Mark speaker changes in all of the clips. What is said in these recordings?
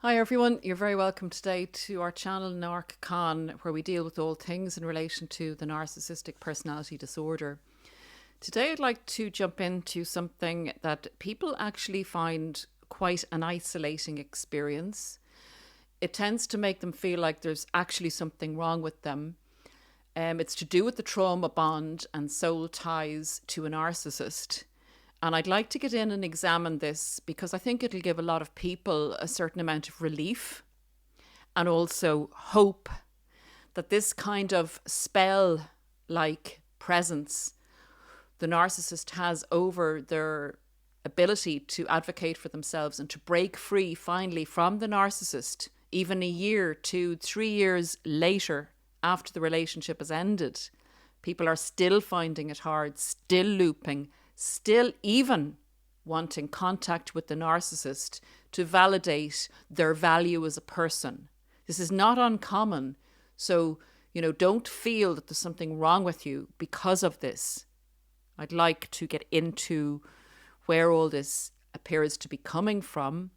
Speaker 1: Hi everyone, you're very welcome today to our channel NarcCon, where we deal with all things in relation to the narcissistic personality disorder. Today I'd like to jump into something that people actually find quite an isolating experience. It tends to make them feel like there's actually something wrong with them. It's to do with the traumabond and soul ties to a narcissist. And I'd like to get in and examine this because I think it'll give a lot of people a certain amount of relief and also hope that this kind of spell-like presence the narcissist has over their ability to advocate for themselves and to break free finally from the narcissist, even a year, 2, 3 years later after the relationship has ended. People are still finding it hard, still looping, still even wanting contact with the narcissist to validate their value as a person. This is not uncommon. So, don't feel that there's something wrong with you because of this. I'd like to get into where all this appears to be coming from.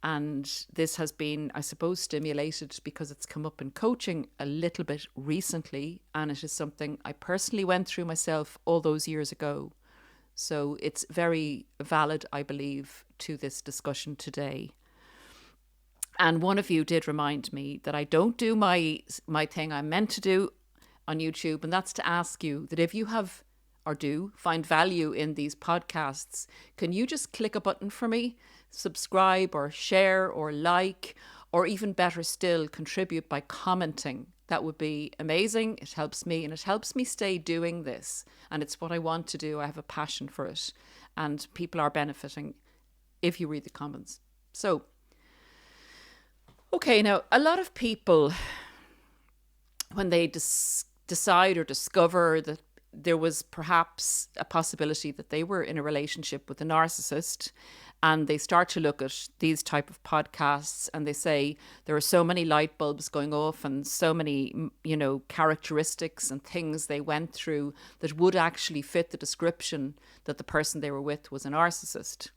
Speaker 1: And this has been, I suppose, stimulated because it's come up in coaching a little bit recently. And it is something I personally went through myself all those years ago. So it's very valid, I believe, to this discussion today. And one of you did remind me that I don't do my thing I'm meant to do on YouTube. And that's to ask you that if you have or do find value in these podcasts, can you just click a button for me, subscribe or share or like, or even better still, contribute by commenting? That would be amazing. It helps me and it helps me stay doing this. And it's what I want to do. I have a passion for it. And people are benefiting if you read the comments. So, okay, now a lot of people, when they decide or discover that there was perhaps a possibility that they were in a relationship with a narcissist, and they start to look at these type of podcasts and they say there are so many light bulbs going off and so many, characteristics and things they went through that would actually fit the description that the person they were with was a narcissist.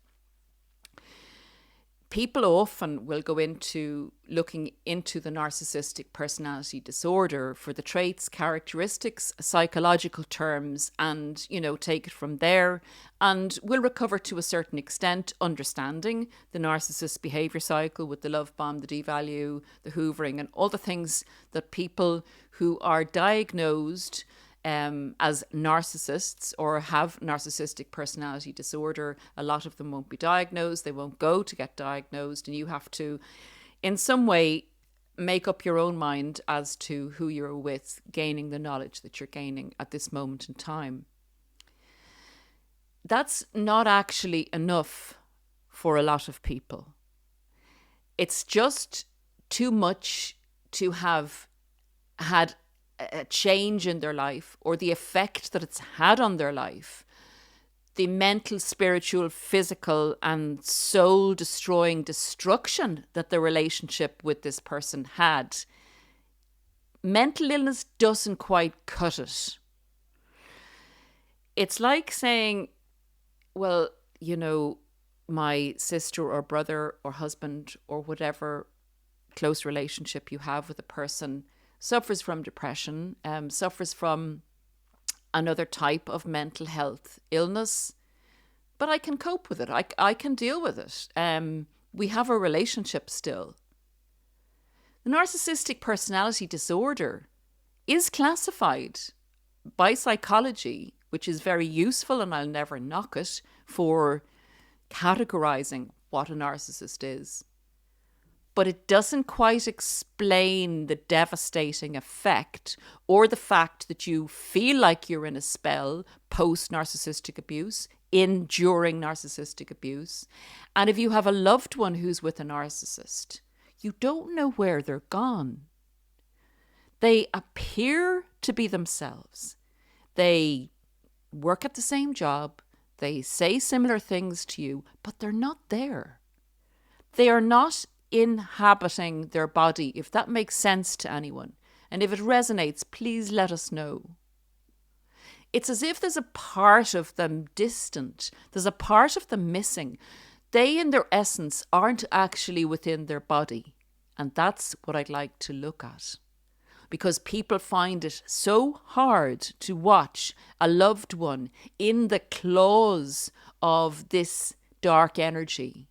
Speaker 1: People often will go into looking into the narcissistic personality disorder for the traits, characteristics, psychological terms, and, take it from there, and will recover to a certain extent, understanding the narcissist behavior cycle with the love bomb, the devalue, the hoovering, and all the things that people who are diagnosed as narcissists or have narcissistic personality disorder. A lot of them won't be diagnosed. They won't go to get diagnosed. And you have to, in some way, make up your own mind as to who you're with, gaining the knowledge that you're gaining at this moment in time. That's not actually enough for a lot of people. It's just too much to have had a change in their life or the effect that it's had on their life, the mental, spiritual, physical, and soul-destroying destruction that the relationship with this person had. Mental illness doesn't quite cut it. It's like saying, well, my sister or brother or husband or whatever close relationship you have with a person suffers from depression, suffers from another type of mental health illness, but I can cope with it. I can deal with it. We have a relationship still. The narcissistic personality disorder is classified by psychology, which is very useful, and I'll never knock it, for categorizing what a narcissist is. But it doesn't quite explain the devastating effect or the fact that you feel like you're in a spell post-narcissistic abuse, during narcissistic abuse. And if you have a loved one who's with a narcissist, you don't know where they're gone. They appear to be themselves. They work at the same job. They say similar things to you, but they're not there. They are not inhabiting their body, if that makes sense to anyone. And if it resonates, please let us know. It's as if there's a part of them distant. There's a part of them missing. they in their essence aren't actually within their body. And that's what I'd like to look at. Because people find it so hard to watch a loved one in the claws of this dark energy.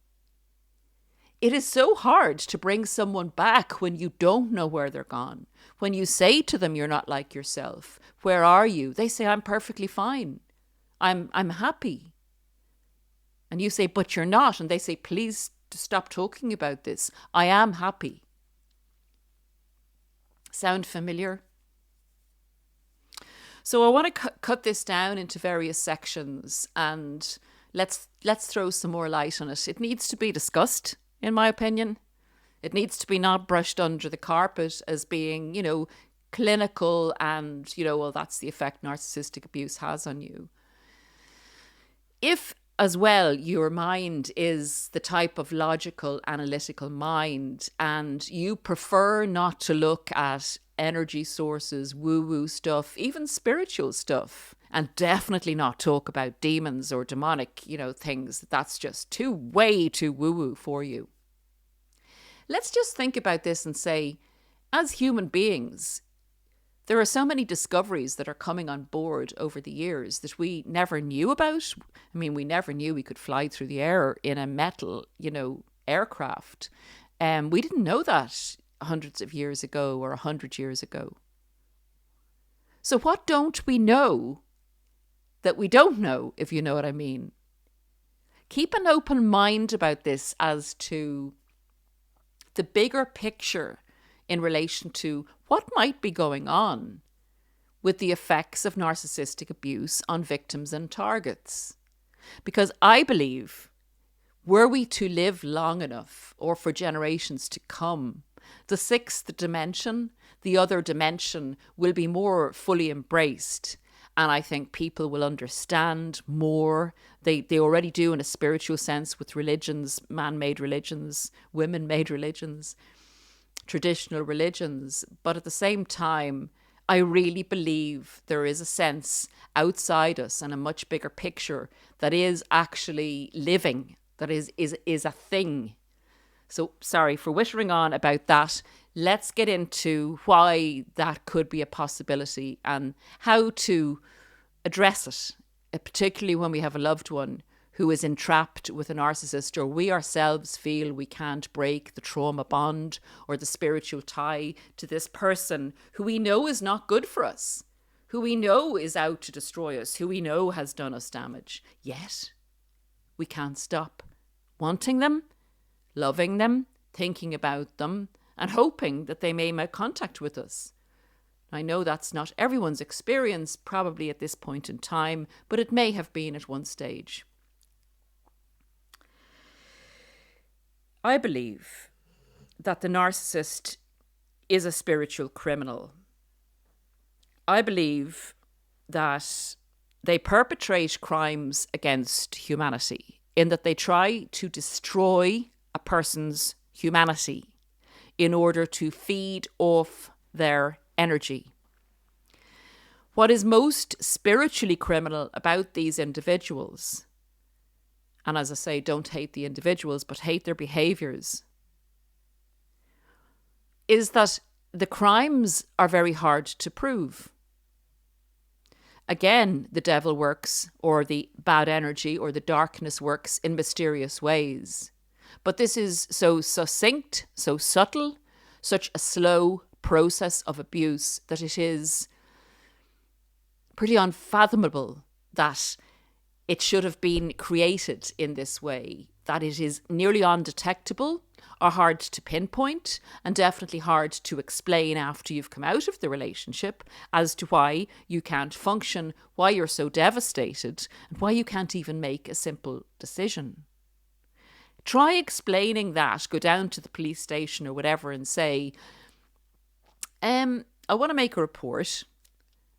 Speaker 1: It is so hard to bring someone back when you don't know where they're gone. When you say to them, you're not like yourself. Where are you? They say, I'm perfectly fine. I'm happy. And you say, but you're not. And they say, please stop talking about this. I am happy. Sound familiar? So I want to cut this down into various sections, and let's throw some more light on it. It needs to be discussed, in my opinion. It needs to be not brushed under the carpet as being, clinical and, well, that's the effect narcissistic abuse has on you. If as well, your mind is the type of logical, analytical mind, and you prefer not to look at energy sources, woo-woo stuff, even spiritual stuff, and definitely not talk about demons or demonic, things. That's just way too woo-woo for you. Let's just think about this and say, as human beings, there are so many discoveries that are coming on board over the years that we never knew about. I mean, we never knew we could fly through the air in a metal, aircraft. We didn't know that hundreds of years ago or 100 years ago. So what don't we know that we don't know, if you know what I mean? Keep an open mind about this as to the bigger picture in relation to what might be going on with the effects of narcissistic abuse on victims and targets. Because I believe, were we to live long enough, or for generations to come, the sixth dimension, the other dimension, will be more fully embraced. And I think people will understand more. They already do in a spiritual sense with religions, man-made religions, women-made religions, traditional religions. But at the same time, I really believe there is a sense outside us and a much bigger picture that is actually living, that is a thing. So sorry for whittering on about that. Let's get into why that could be a possibility and how to address it, particularly when we have a loved one who is entrapped with a narcissist, or we ourselves feel we can't break the trauma bond or the spiritual tie to this person who we know is not good for us, who we know is out to destroy us, who we know has done us damage. Yet we can't stop wanting them, loving them, thinking about them, and hoping that they may make contact with us. I know that's not everyone's experience, probably at this point in time, but it may have been at one stage. I believe that the narcissist is a spiritual criminal. I believe that they perpetrate crimes against humanity in that they try to destroy a person's humanity in order to feed off their energy. What is most spiritually criminal about these individuals, and as I say, don't hate the individuals, but hate their behaviours, is that the crimes are very hard to prove. Again, the devil works, or the bad energy or the darkness works in mysterious ways. But this is so succinct, so subtle, such a slow process of abuse that it is pretty unfathomable that it should have been created in this way, that it is nearly undetectable or hard to pinpoint, and definitely hard to explain after you've come out of the relationship as to why you can't function, why you're so devastated, and why you can't even make a simple decision. Try explaining that, go down to the police station or whatever and say, I want to make a report.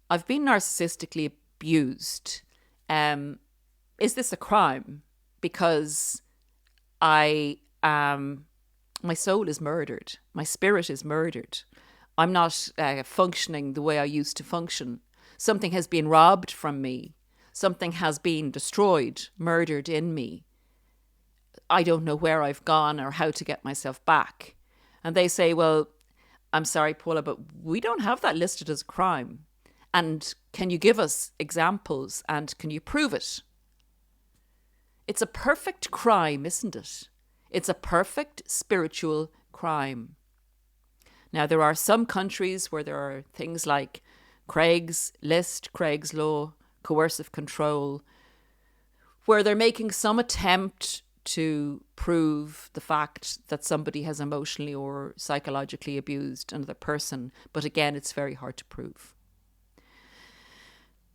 Speaker 1: I've been narcissistically abused. Is this a crime? Because my soul is murdered. My spirit is murdered. I'm not functioning the way I used to function. Something has been robbed from me. Something has been destroyed, murdered in me. I don't know where I've gone or how to get myself back. And they say, well, I'm sorry, Paula, but we don't have that listed as a crime. And can you give us examples and can you prove it? It's a perfect crime, isn't it? It's a perfect spiritual crime. Now, there are some countries where there are things like Craig's List, Craig's Law, coercive control, where they're making some attempt to prove the fact that somebody has emotionally or psychologically abused another person. But again, it's very hard to prove.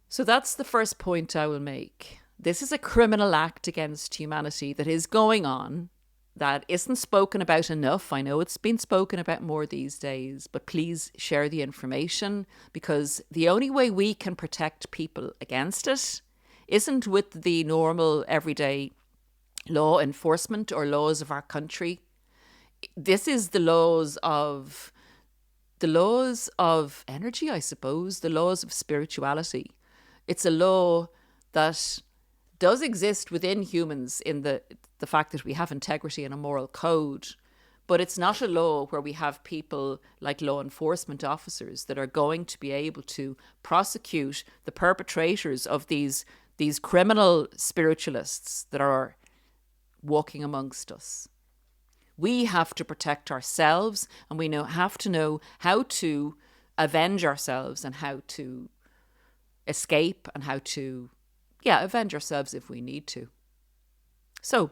Speaker 1: So that's the first point I will make. This is a criminal act against humanity that is going on, that isn't spoken about enough. I know it's been spoken about more these days, but please share the information, because the only way we can protect people against it isn't with the normal everyday law enforcement or laws of our country. This is the laws of energy, I suppose, the laws of spirituality. It's a law that does exist within humans in the fact that we have integrity and a moral code, but it's not a law where we have people like law enforcement officers that are going to be able to prosecute the perpetrators of these criminal spiritualists that are walking amongst us. We have to protect ourselves, and we have to know how to avenge ourselves and how to escape and how to, avenge ourselves if we need to. So,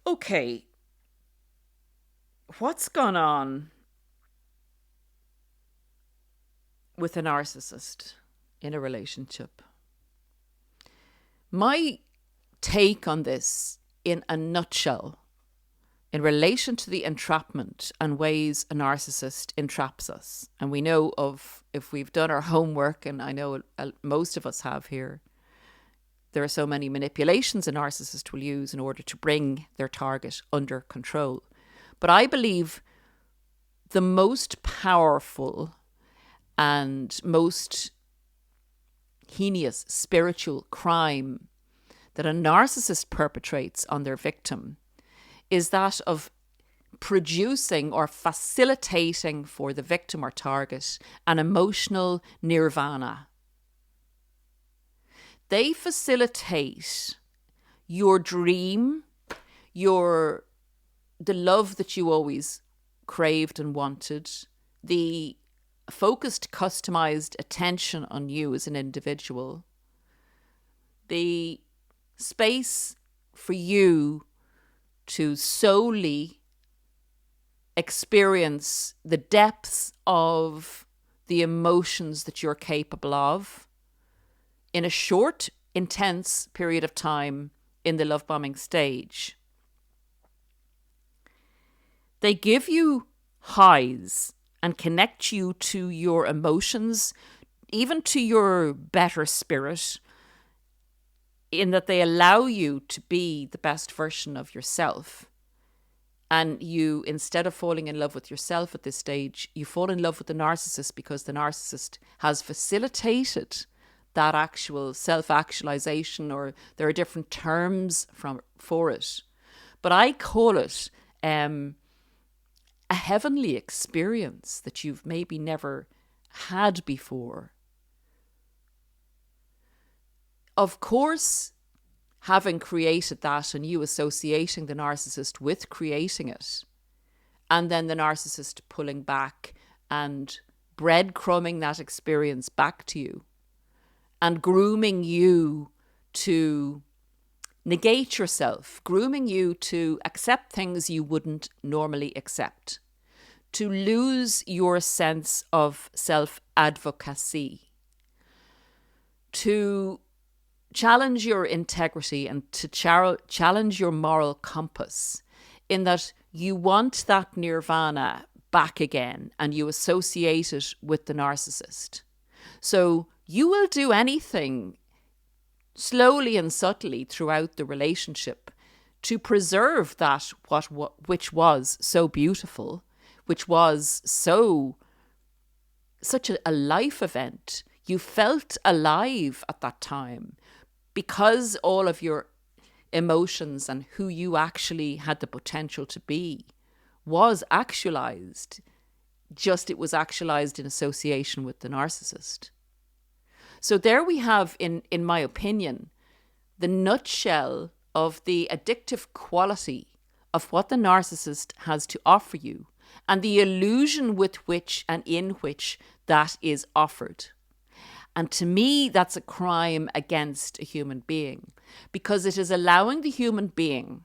Speaker 1: okay, what's gone on with a narcissist in a relationship? My take on this in a nutshell, in relation to the entrapment and ways a narcissist entraps us. And we know of, if we've done our homework, and I know most of us have here, there are so many manipulations a narcissist will use in order to bring their target under control. But I believe the most powerful and most heinous spiritual crime that a narcissist perpetrates on their victim is that of producing or facilitating for the victim or target an emotional nirvana. They facilitate your dream, the love that you always craved and wanted, the focused, customized attention on you as an individual, the space for you to solely experience the depths of the emotions that you're capable of in a short, intense period of time in the love bombing stage. They give you highs and connect you to your emotions, even to your better spirit, in that they allow you to be the best version of yourself. And you, instead of falling in love with yourself at this stage, you fall in love with the narcissist, because the narcissist has facilitated that actual self-actualization, or there are different terms for it. But I call it a heavenly experience that you've maybe never had before. Of course, having created that and you associating the narcissist with creating it, and then the narcissist pulling back and breadcrumbing that experience back to you and grooming you to negate yourself, grooming you to accept things you wouldn't normally accept, to lose your sense of self-advocacy, to challenge your integrity and to challenge your moral compass, in that you want that nirvana back again and you associate it with the narcissist. So you will do anything slowly and subtly throughout the relationship to preserve that which was so beautiful, which was such a life event. You felt alive at that time. because all of your emotions and who you actually had the potential to be was actualized, just it was actualized in association with the narcissist. So there we have, in my opinion, the nutshell of the addictive quality of what the narcissist has to offer you and the illusion with which and in which that is offered. And to me, that's a crime against a human being, because it is allowing the human being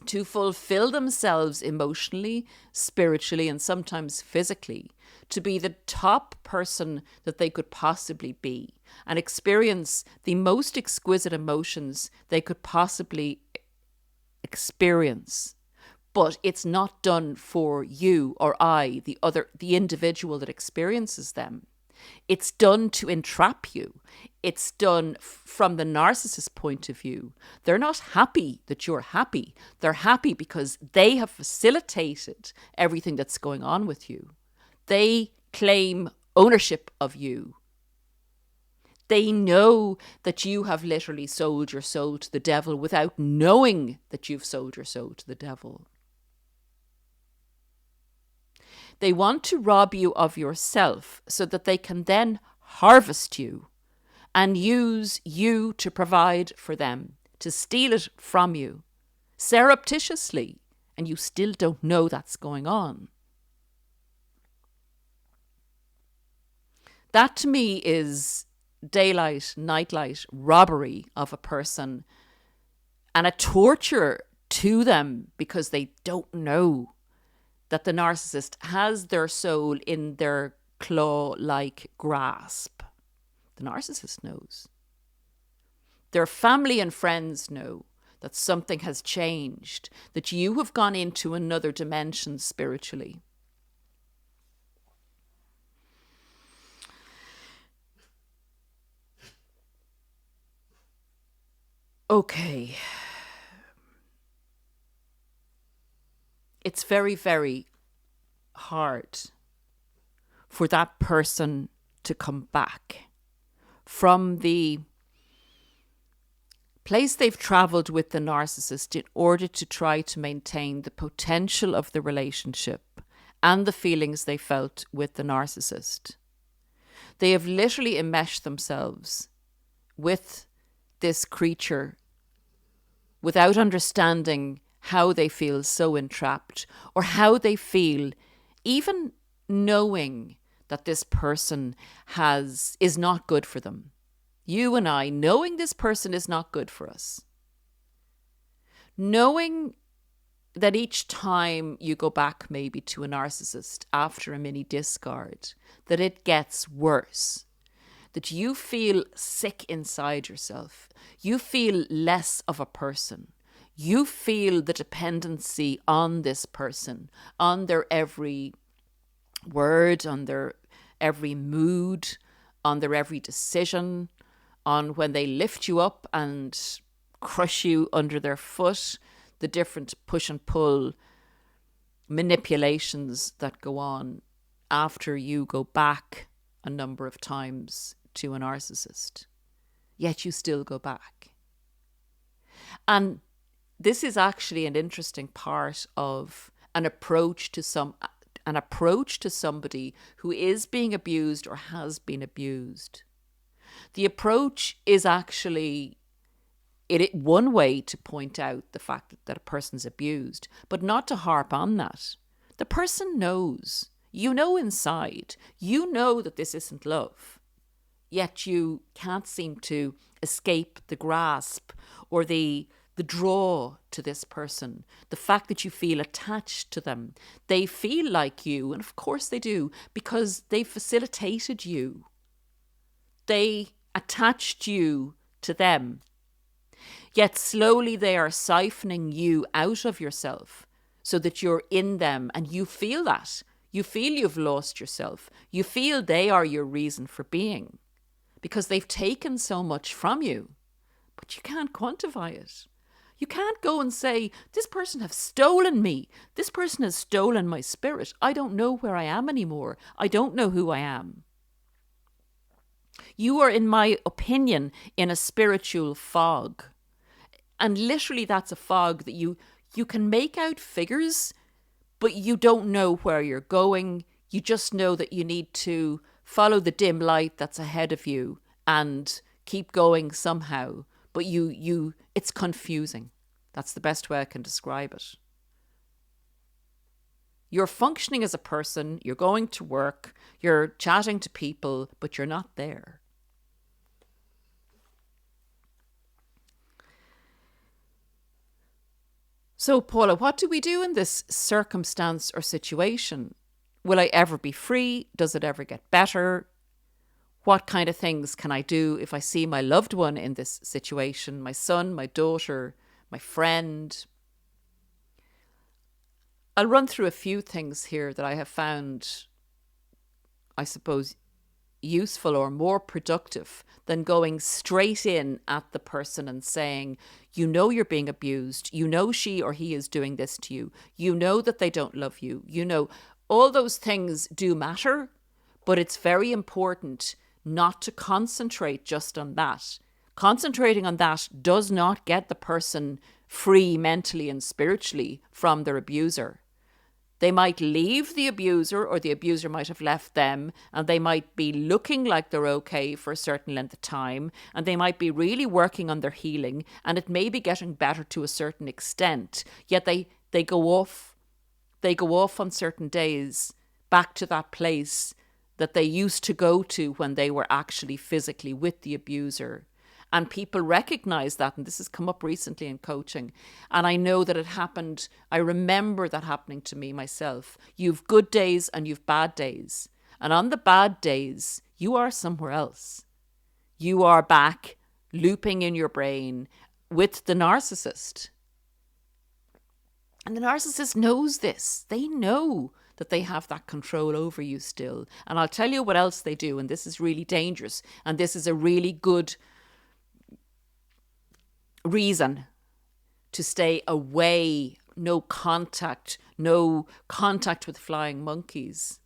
Speaker 1: to fulfill themselves emotionally, spiritually, and sometimes physically, to be the top person that they could possibly be and experience the most exquisite emotions they could possibly experience. But it's not done for you or I, the individual that experiences them. It's done to entrap you. It's done from the narcissist's point of view. They're not happy that you're happy. They're happy because they have facilitated everything that's going on with you. They claim ownership of you. They know that you have literally sold your soul to the devil without knowing that you've sold your soul to the devil. They want to rob you of yourself so that they can then harvest you and use you to provide for them, to steal it from you, surreptitiously, and you still don't know that's going on. That to me is daylight, nightlight robbery of a person and a torture to them because they don't know that the narcissist has their soul in their claw-like grasp. The narcissist knows. Their family and friends know that something has changed, that you have gone into another dimension spiritually. Okay. It's very, very hard for that person to come back from the place they've traveled with the narcissist in order to try to maintain the potential of the relationship and the feelings they felt with the narcissist. They have literally enmeshed themselves with this creature without understanding how they feel so entrapped, or how they feel even knowing that this person is not good for them. You and I, knowing this person is not good for us. Knowing that each time you go back maybe to a narcissist after a mini discard, that it gets worse. That you feel sick inside yourself. You feel less of a person. You feel the dependency on this person, on their every word, on their every mood, on their every decision, on when they lift you up and crush you under their foot, the different push and pull manipulations that go on after you go back a number of times to a narcissist. Yet you still go back. And this is actually an interesting part of an approach to somebody who is being abused or has been abused. The approach is actually one way to point out the fact that a person's abused, but not to harp on that. The person knows. You know inside. You know that this isn't love. Yet you can't seem to escape the grasp or the draw to this person, the fact that you feel attached to them. They feel like you, and of course they do, because they facilitated you. They attached you to them. Yet slowly they are siphoning you out of yourself so that you're in them, and you feel that. You feel you've lost yourself. You feel they are your reason for being because they've taken so much from you, but you can't quantify it. You can't go and say, this person has stolen me. This person has stolen my spirit. I don't know where I am anymore. I don't know who I am. You are, in my opinion, in a spiritual fog. And literally that's a fog that you can make out figures, but you don't know where you're going. You just know that you need to follow the dim light that's ahead of you and keep going somehow. But it's confusing. That's the best way I can describe it. You're functioning as a person, you're going to work, you're chatting to people, but you're not there. So, Paula, what do we do in this circumstance or situation? Will I ever be free? Does it ever get better? What kind of things can I do if I see my loved one in this situation? My son, my daughter, my friend. I'll run through a few things here that I have found, I suppose, useful or more productive than going straight in at the person and saying, you know you're being abused, you know she or he is doing this to you, you know that they don't love you, you know, all those things do matter, but it's very important not to concentrate just on that. Concentrating on that does not get the person free mentally and spiritually from their abuser. They might leave the abuser, or the abuser might have left them, and they might be looking like they're okay for a certain length of time, and they might be really working on their healing, and it may be getting better to a certain extent, yet they go off on certain days back to that place that they used to go to when they were actually physically with the abuser. And people recognize that, and this has come up recently in coaching. And I know that it happened. I remember that happening to me myself. You've good days and you've bad days. And on the bad days, you are somewhere else. You are back looping in your brain with the narcissist. And the narcissist knows this. They know that they have that control over you still. And I'll tell you what else they do. And this is really dangerous. And this is a really good reason to stay away, no contact with flying monkeys.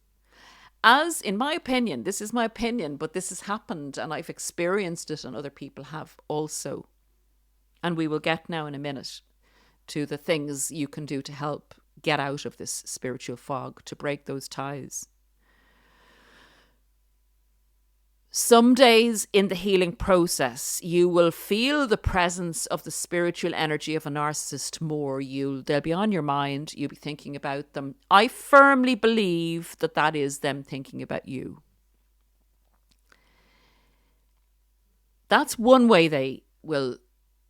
Speaker 1: As, in my opinion, this is my opinion, but this has happened and I've experienced it and other people have also. And we will get now in a minute to the things you can do to help get out of this spiritual fog, to break those ties. Some days in the healing process, you will feel the presence of the spiritual energy of a narcissist more. They'll be on your mind. You'll be thinking about them. I firmly believe that is them thinking about you. That's one way they will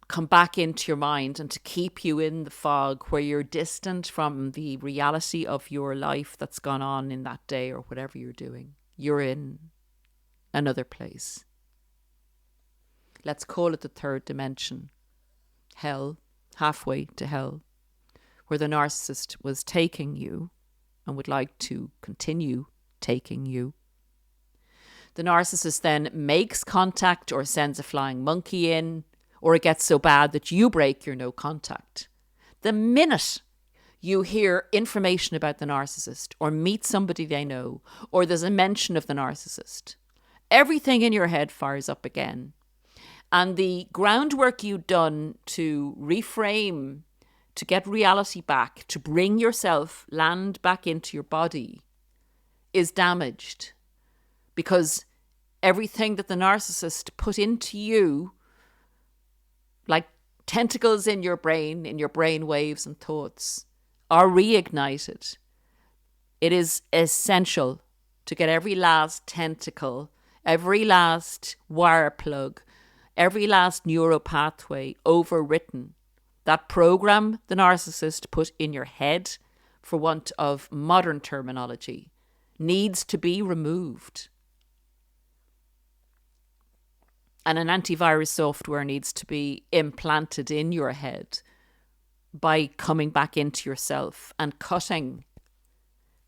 Speaker 1: come back into your mind and to keep you in the fog where you're distant from the reality of your life that's gone on in that day or whatever you're doing. You're in another place. Let's call it the third dimension. Hell, halfway to hell, where the narcissist was taking you and would like to continue taking you. The narcissist then makes contact or sends a flying monkey in, or it gets so bad that you break your no contact. The minute you hear information about the narcissist or meet somebody they know, or there's a mention of the narcissist, everything in your head fires up again. And the groundwork you've done to reframe, to get reality back, to bring yourself, land back into your body, is damaged. Because everything that the narcissist put into you, like tentacles in your brain waves and thoughts, are reignited. It is essential to get every last tentacle, every last wire plug, every last neural pathway overwritten. That program the narcissist put in your head, for want of modern terminology, needs to be removed. And an antivirus software needs to be implanted in your head by coming back into yourself and cutting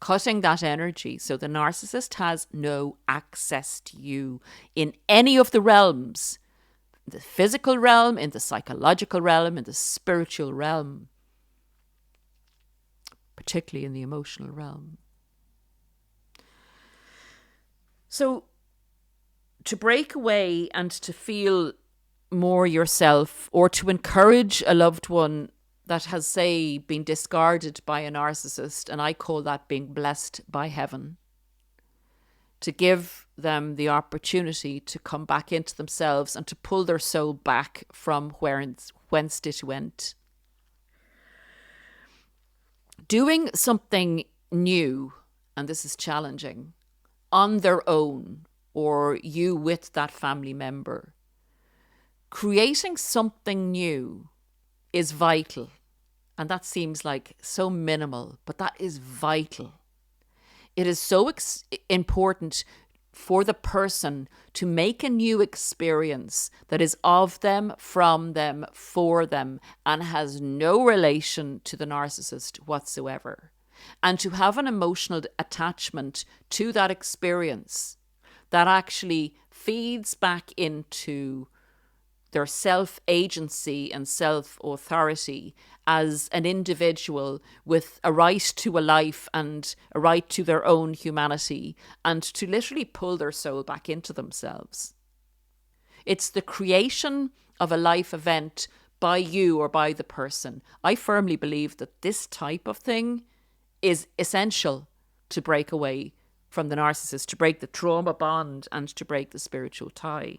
Speaker 1: that energy, so the narcissist has no access to you in any of the realms, the physical realm, in the psychological realm, in the spiritual realm, particularly in the emotional realm. So to break away and to feel more yourself, or to encourage a loved one that has, say, been discarded by a narcissist, and I call that being blessed by heaven, to give them the opportunity to come back into themselves and to pull their soul back from whence it went. Doing something new, and this is challenging, on their own, or you with that family member, creating something new is vital. And that seems like so minimal, but that is vital. It is so important for the person to make a new experience that is of them, from them, for them, and has no relation to the narcissist whatsoever. And to have an emotional attachment to that experience that actually feeds back into their self-agency and self-authority as an individual with a right to a life and a right to their own humanity, and to literally pull their soul back into themselves. It's the creation of a life event by you or by the person. I firmly believe that this type of thing is essential to break away from the narcissist, to break the trauma bond and to break the spiritual tie.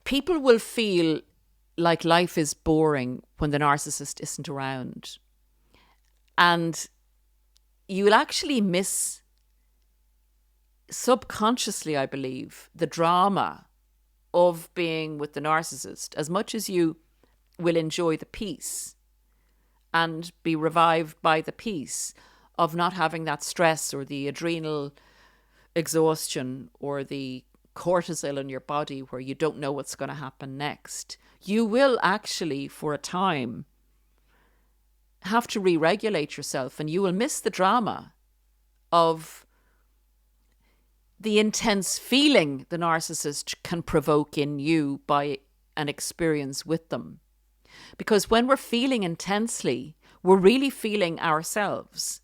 Speaker 1: People will feel like life is boring when the narcissist isn't around. And you will actually miss, subconsciously, I believe, the drama of being with the narcissist as much as you will enjoy the peace and be revived by the peace of not having that stress or the adrenal exhaustion or the cortisol in your body where you don't know what's going to happen next. You will actually, for a time, have to re-regulate yourself, and you will miss the drama of the intense feeling the narcissist can provoke in you by an experience with them. Because when we're feeling intensely, we're really feeling ourselves,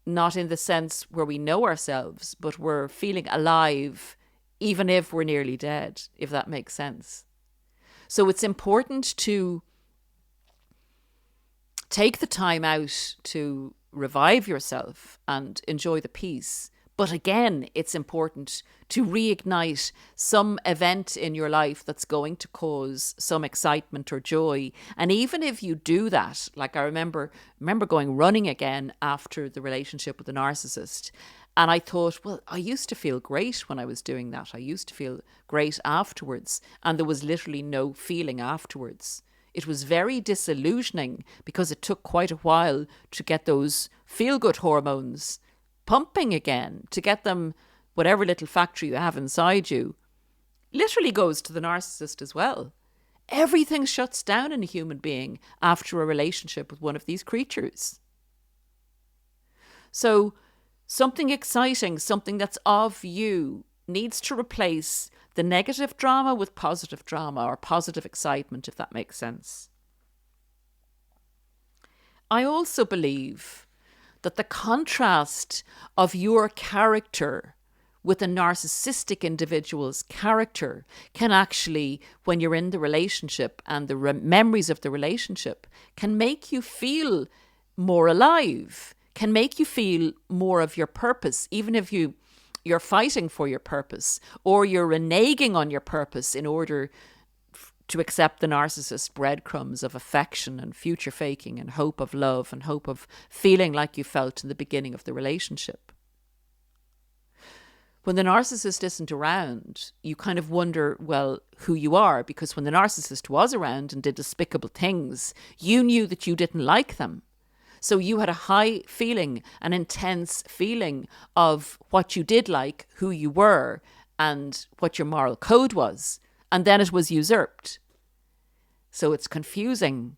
Speaker 1: not in the sense where we know ourselves, but we're feeling alive even if we're nearly dead, if that makes sense. So it's important to take the time out to revive yourself and enjoy the peace. But again, it's important to reignite some event in your life that's going to cause some excitement or joy. And even if you do that, like I remember going running again after the relationship with the narcissist. And I thought, well, I used to feel great when I was doing that. I used to feel great afterwards. And there was literally no feeling afterwards. It was very disillusioning because it took quite a while to get those feel-good hormones pumping again, to get them, whatever little factory you have inside you, literally goes to the narcissist as well. Everything shuts down in a human being after a relationship with one of these creatures. So something exciting, something that's of you, needs to replace the negative drama with positive drama or positive excitement, if that makes sense. I also believe that the contrast of your character with a narcissistic individual's character can actually, when you're in the relationship and the memories of the relationship, can make you feel more alive, can make you feel more of your purpose, even if you're fighting for your purpose or you're reneging on your purpose in order to accept the narcissist's breadcrumbs of affection and future faking and hope of love and hope of feeling like you felt in the beginning of the relationship. When the narcissist isn't around, you kind of wonder, well, who you are, because when the narcissist was around and did despicable things, you knew that you didn't like them. So you had a high feeling, an intense feeling of what you did like, who you were, and what your moral code was. And then it was usurped. So it's confusing.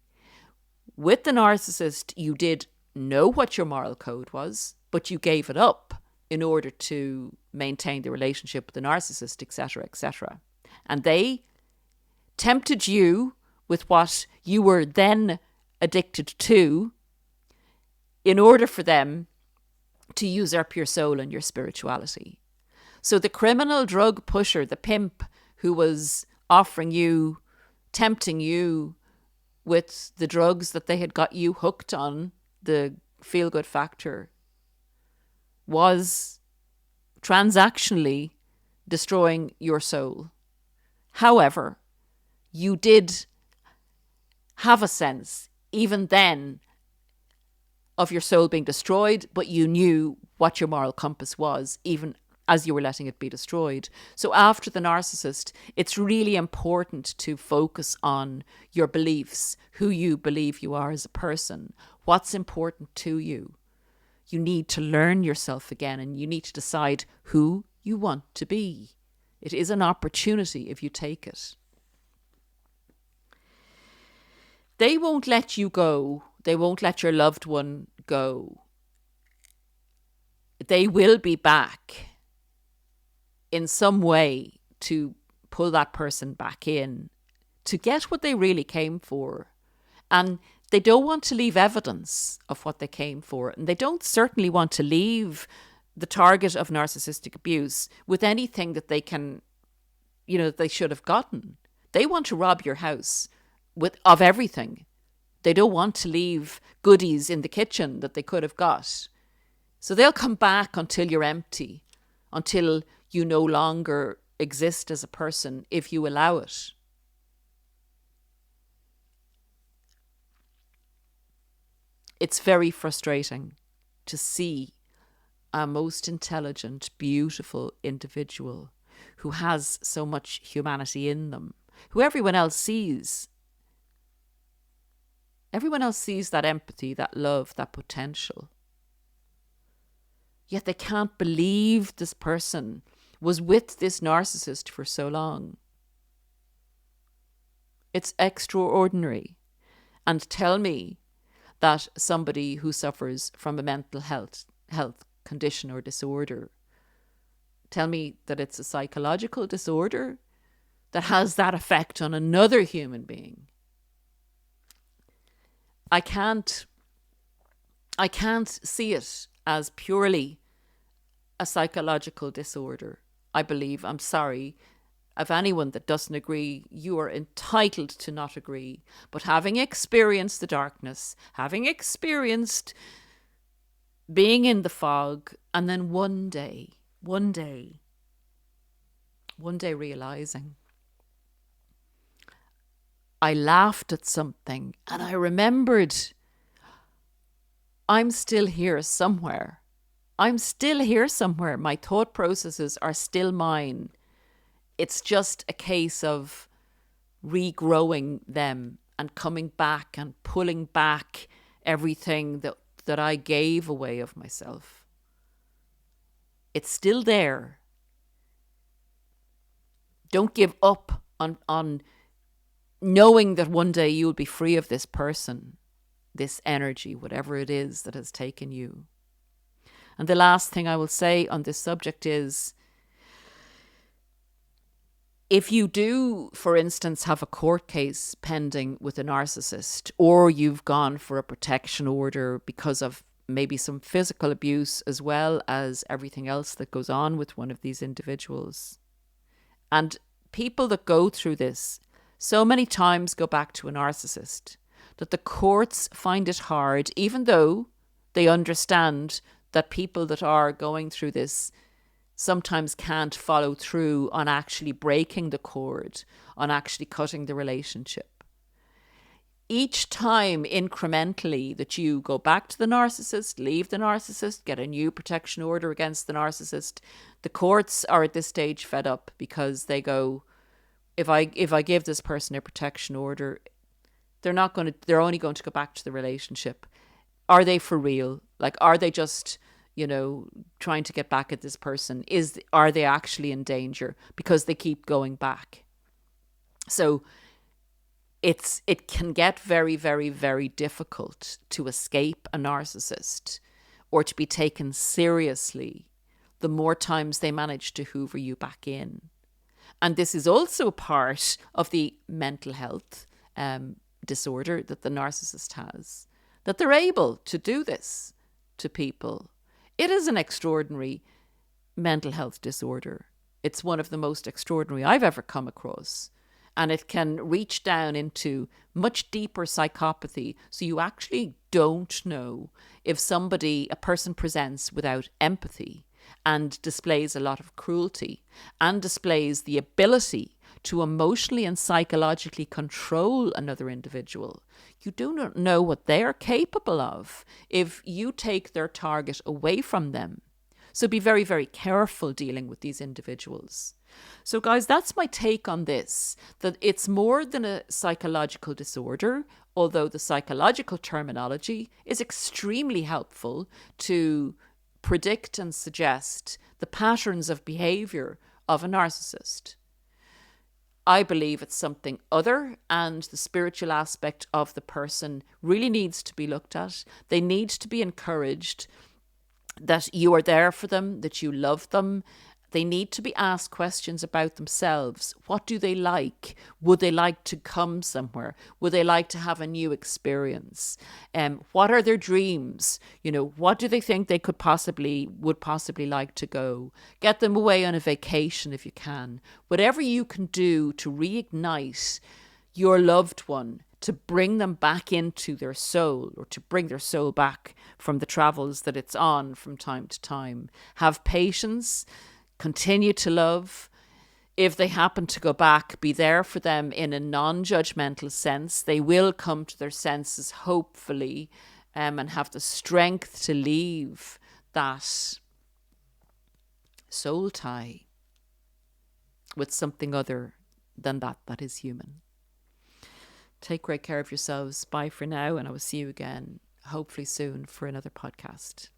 Speaker 1: With the narcissist, you did know what your moral code was, but you gave it up in order to maintain the relationship with the narcissist, etc., etc. And they tempted you with what you were then addicted to in order for them to usurp your soul and your spirituality. So the criminal drug pusher, the pimp who was offering you, tempting you with the drugs that they had got you hooked on, the feel-good factor, was transactionally destroying your soul. However, you did have a sense, even then, of your soul being destroyed, but you knew what your moral compass was, even as you were letting it be destroyed. So after the narcissist, it's really important to focus on your beliefs, who you believe you are as a person, what's important to you. You need to learn yourself again, and you need to decide who you want to be. It is an opportunity if you take it. They won't let you go. They won't let your loved one go. They will be back in some way to pull that person back in to get what they really came for. And they don't want to leave evidence of what they came for. And they don't certainly want to leave the target of narcissistic abuse with anything that they can, they should have gotten. They want to rob your house of everything. They don't want to leave goodies in the kitchen that they could have got. So they'll come back until you're empty, until you no longer exist as a person, if you allow it. It's very frustrating to see a most intelligent, beautiful individual who has so much humanity in them, who everyone else sees. Everyone else sees that empathy, that love, that potential. Yet they can't believe this person was with this narcissist for so long. It's extraordinary. And tell me that somebody who suffers from a mental health condition or disorder, tell me that it's a psychological disorder that has that effect on another human being. I can't see it as purely a psychological disorder. I believe, I'm sorry, of anyone that doesn't agree, you are entitled to not agree. But having experienced the darkness, having experienced being in the fog, and then one day realizing, I laughed at something and I remembered I'm still here somewhere. My thought processes are still mine. It's just a case of regrowing them and coming back and pulling back everything that I gave away of myself. It's still there. Don't give up on knowing that one day you'll be free of this person, this energy, whatever it is that has taken you. And the last thing I will say on this subject is, if you do, for instance, have a court case pending with a narcissist, or you've gone for a protection order because of maybe some physical abuse as well as everything else that goes on with one of these individuals, and people that go through this so many times go back to a narcissist, that the courts find it hard, even though they understand that people that are going through this sometimes can't follow through on actually breaking the cord, on actually cutting the relationship. Each time incrementally that you go back to the narcissist, leave the narcissist, get a new protection order against the narcissist, the courts are at this stage fed up, because they go, if I give this person a protection order, they're only going to go back to the relationship. Are they for real? Like, are they just, trying to get back at this person? Are they actually in danger? Because they keep going back. So it can get very, very, very difficult to escape a narcissist or to be taken seriously the more times they manage to hoover you back in. And this is also part of the mental health disorder that the narcissist has, that they're able to do this to people It is an extraordinary mental health disorder. It's one of the most extraordinary I've ever come across. And it can reach down into much deeper psychopathy. So you actually don't know if a person presents without empathy and displays a lot of cruelty and displays the ability to emotionally and psychologically control another individual. You do not know what they're capable of if you take their target away from them. So be very, very careful dealing with these individuals. So guys, that's my take on this, that it's more than a psychological disorder, although the psychological terminology is extremely helpful to predict and suggest the patterns of behavior of a narcissist. I believe it's something other, and the spiritual aspect of the person really needs to be looked at. They need to be encouraged that you are there for them, that you love them. They need to be asked questions about themselves. What do they like? Would they like to come somewhere? Would they like to have a new experience? What are their dreams? What do they think they would possibly like to go? Get them away on a vacation if you can. Whatever you can do to reignite your loved one, to bring them back into their soul, or to bring their soul back from the travels that it's on from time to time. Have patience. Continue to love. If they happen to go back, be there for them in a non-judgmental sense. They will come to their senses, hopefully, and have the strength to leave that soul tie with something other than that is human. Take great care of yourselves. Bye for now, and I will see you again, hopefully soon, for another podcast.